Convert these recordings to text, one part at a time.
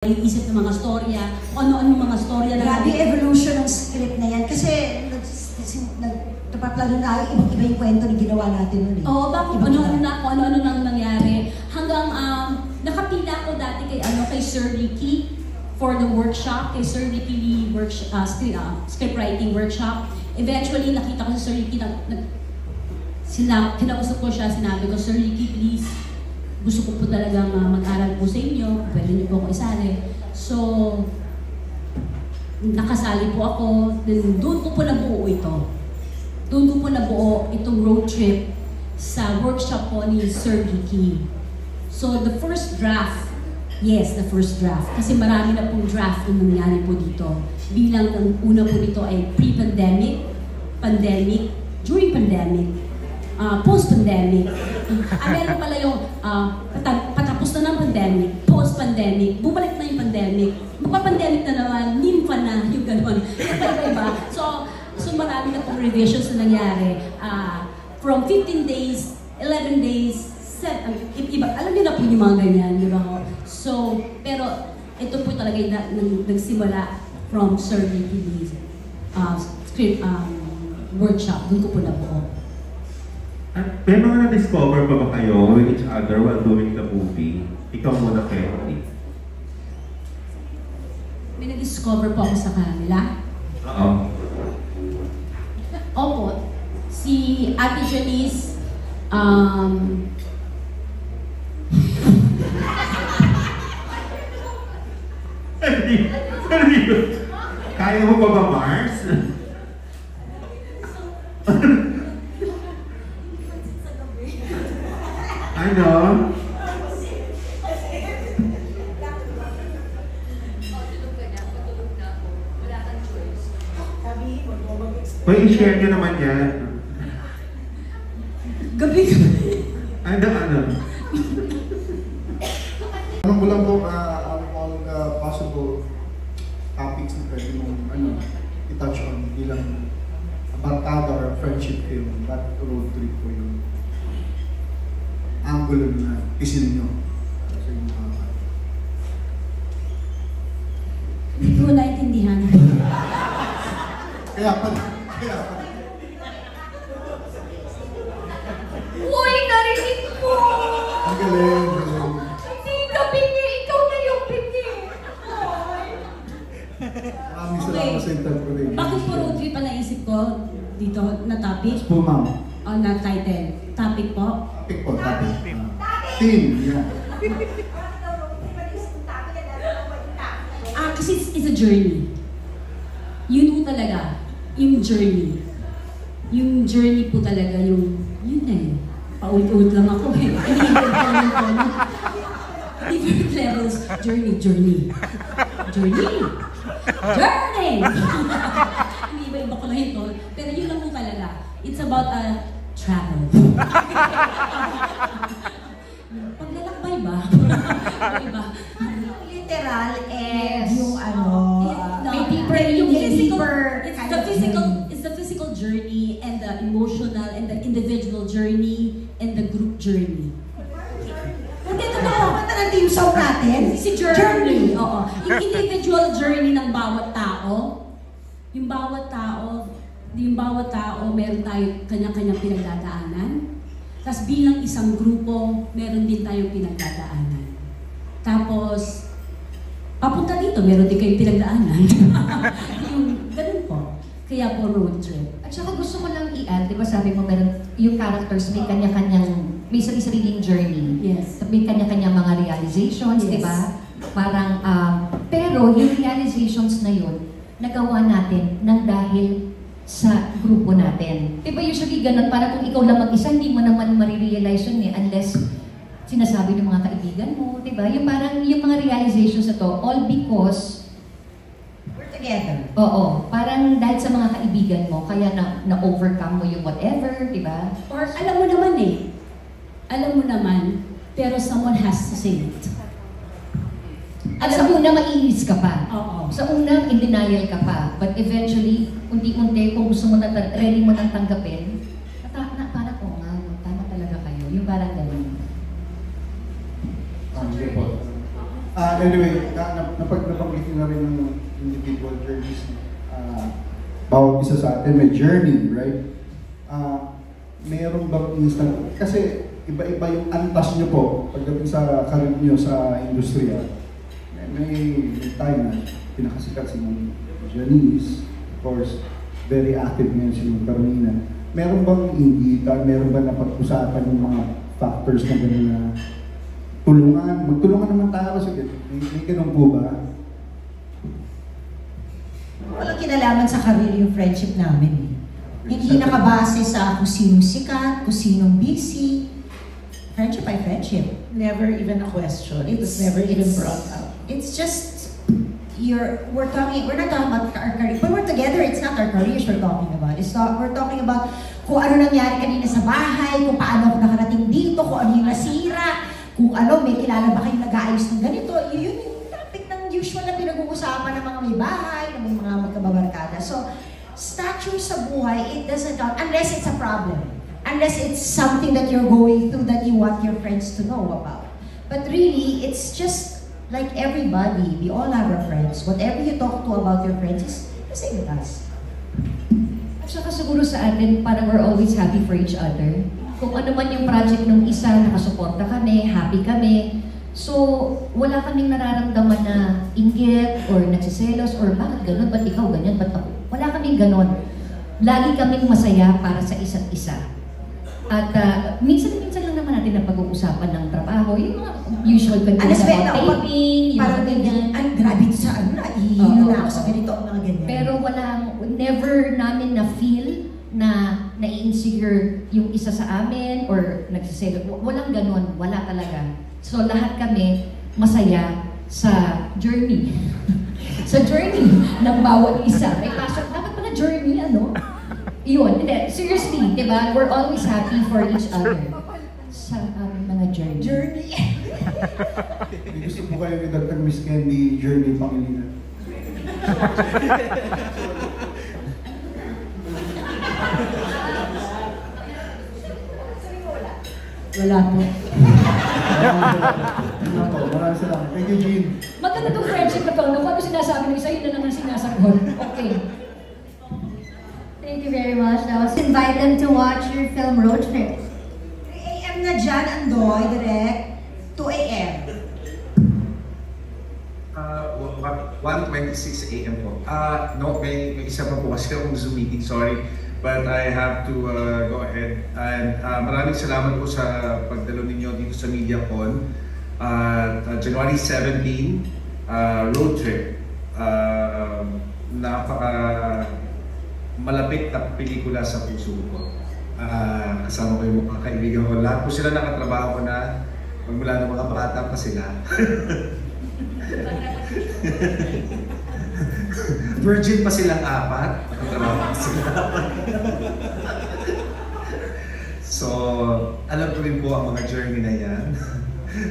Iisip ng mga storya, kung ano-ano mga storya na... Grabe evolution ng script na yan. Kasi napaplano na iba yung kwento na ginawa natin nun eh. Oo, bakit ano-ano nang nangyari. Hanggang nakapila ako dati kay Sir Ricky for the workshop, kay Sir Ricky Lee script writing workshop. Eventually, nakita ko si Sir Ricky, kinausap ko siya, sinabi ko, Sir Ricky, please, gusto ko po talagang mag-aral po sa inyo, pwede niyo po ako isali. So, nakasali po ako, doon ko po nabuo ito. Doon ko po nabuo itong road trip sa workshop po ni Sir Ricky. So, the first draft, yes, the first draft, kasi marami na pong draft yung nangyari po dito. Bilang ang una po dito ay pre-pandemic, pandemic, during pandemic, post-pandemic. Meron pala yung patapos na ng pandemic, post-pandemic, bumalik na yung pandemic, magpa-pandemic na naman, nympha na, yung gano'n. Iba-iba. So marami na pong revisions na nangyari. From 15 days, 11 days, iba, alam niyo na po yung mga ganyan, di ba? So, pero ito po talaga yung nagsimula from Sir Ricky Lee's script workshop. Doon ko po nabuo. May mga na-discover pa ba kayo with each other while doing the movie? Ikaw muna, Kelly. May na-discover po ako sa kanila. Oo. Opo. Si Ate Janice, Kaya mo pa ba, Mars? Ano? Pwede i-share nyo naman yan. Gabi-gabi. Ano? Tanong ko lang po all possible topics na pwede mong i-touch on bilang barkada or friendship film, that road trip po yung angulo na isin nyo. Hindi ko naintindihan. Kaya pala. Uy, narinig ko! Ang galing. Hindi ka pingi, ikaw na yung pingi. Maraming salamat sa interpretation. Bakit po road trip pa naisip ko dito na topic? Po, ma'am. O na title? Topic po? Topic po, topic. Team, yeah. Kasi it's a journey. Yun po talaga. Yung journey. Yung journey po talaga yun eh. Paulit-ulit lang ako eh. Different levels. Journey. Journey! Hindi iba-iba ko lang ito. Pero yun lang po talaga. It's about travel. Paglalakbay ba? Diba? Literal and Yes. yung may deeper, it's the physical journey and the emotional and the individual journey and the group journey. Hindi, totoo. Mata ng team song natin. Si journey. Oo. Yung individual journey ng bawat tao, yung bawat tao, meron tayo kanya-kanyang pinagdadaanan. Tapos bilang isang grupo, meron din tayong pinagdadaanan. Tapos, papunta dito, meron din kayong pinagdaanan. Yung ganun po. Kaya po road trip. At saka gusto ko lang i-add, di ba sabi mo meron, yung characters may kanya-kanyang, may sarili-sariling journey. Yes. May kanya-kanyang mga realizations, Yes. di ba? Parang, pero yung realizations na yun, nagawa natin nang dahil sa grupo natin. Di ba usually ganun, para kung ikaw lang mag-isa, hindi mo naman marirealize yun eh, unless sinasabi ng mga kaibigan mo, di ba? Yung parang, yung mga realizations na to, all because We're together. oo, parang dahil sa mga kaibigan mo, kaya na-overcome mo yung whatever, di ba? Or alam mo naman, pero someone has to say it. At sa una, maiinis ka pa. Oo. Sa una, in denial ka pa. But eventually, unti-unti, kung gusto mo na, ready mo nang tanggapin, parang, tama talaga kayo. Yung parang gano'n. Anyway, nabanggit na rin ng individual journeys. Bawat isa sa atin may journey, right? Meron bang instant? Kasi iba-iba yung antas nyo po pagdating sa career nyo sa industriya. May time na pinakasikat si Ma'am Janice, of course, very active ngayon si Ma'am Carmina. Meron bang inggitan, meron ba napag-usapan yung mga factors na gano'n na tulungan? Magtulungan naman tayo kasi may ganun po ba? Walang kinalaman sa career yung friendship namin. Hindi nakabase sa kung sinong sikat, kung sinong busy. Friendship by friendship. Never even a question. It was never even brought up. It's just, we're not talking about our career. When we're together, it's not our careers we're talking about. We're talking about kung ano nangyari kanina sa bahay, kung paano ako nakarating dito, kung ano yung nasira, kung ano, may kilala ba kayong nag-aayos ng ganito. Yun yung topic ng usual na pinag-uusapan ng mga may bahay, ng mga magkababarkada. So, stature sa buhay, it doesn't count unless it's a problem. Unless it's something that you're going through that you want your friends to know about. But really, it's just like everybody. We all have our friends. Whatever you talk to about your friends is the same with us. At saka siguro sa atin, parang we're always happy for each other. Kung ano man yung project ng isa, nakasuporta kami, happy kami. So, wala kaming nararamdaman na inggit or nagsiselos or bakit ganun, ba't ikaw ganyan, ba't ako? Wala kaming ganun. Lagi kaming masaya para sa isa't isa. At minsan-minsan lang naman natin na pag-uusapan ng trabaho, yung mga usual concerns about taping, yung parang mga ganyan. Ay, grabe sa ano na, ihihino na ako sa ganito ang mga ganyan. Pero never namin na-feel na nai-insecure yung isa sa amin or nagsiselo. Walang ganon, wala talaga. So lahat kami masaya sa journey. Sa journey ng bawat isa. May pasok, dapat pala journey, ano? Yun, hindi. Seriously, di ba? We're always happy for each other sa mga journey. Journey. May gusto po kayo idagdag Miss Candy Journey Pangilinan. Wala po. Maraming salamat. Thank you, Jean. Maganda itong friendship na to. Kung ano sinasabi ng isa, yun na naman sinasagot. Okay. Thank you very much. Now, let's invite them to watch your film Road Trip. 3 a.m. na dyan, Andoy, direct. 2 a.m. 1:26 a.m. po. No, may isa pa po kasi akong Zoom meeting, sorry. But I have to go ahead. And maraming salamat po sa pagdalo ninyo dito sa MediaCon. January 17, road trip. Malapit na pelikula sa puso ko. Kasama ko yung mga kaibigan ko. Lahat po sila nakatrabaho ko na magmula ng mga bata pa sila. Virgin pa silang 4. Nakatrabaho pa sila. So, alam ko rin po ang mga journey na yan.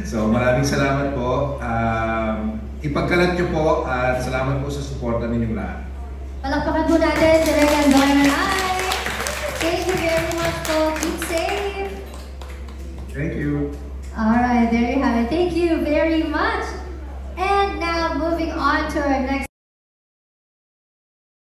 So, maraming salamat po. Ipagkalat nyo po at salamat po sa suporta ninyong lahat. Palakpakan po natin, Direk Andoy Manay. Thank you very much po. Keep safe. Thank you. Alright, there you have it. Thank you very much. And now, moving on to our next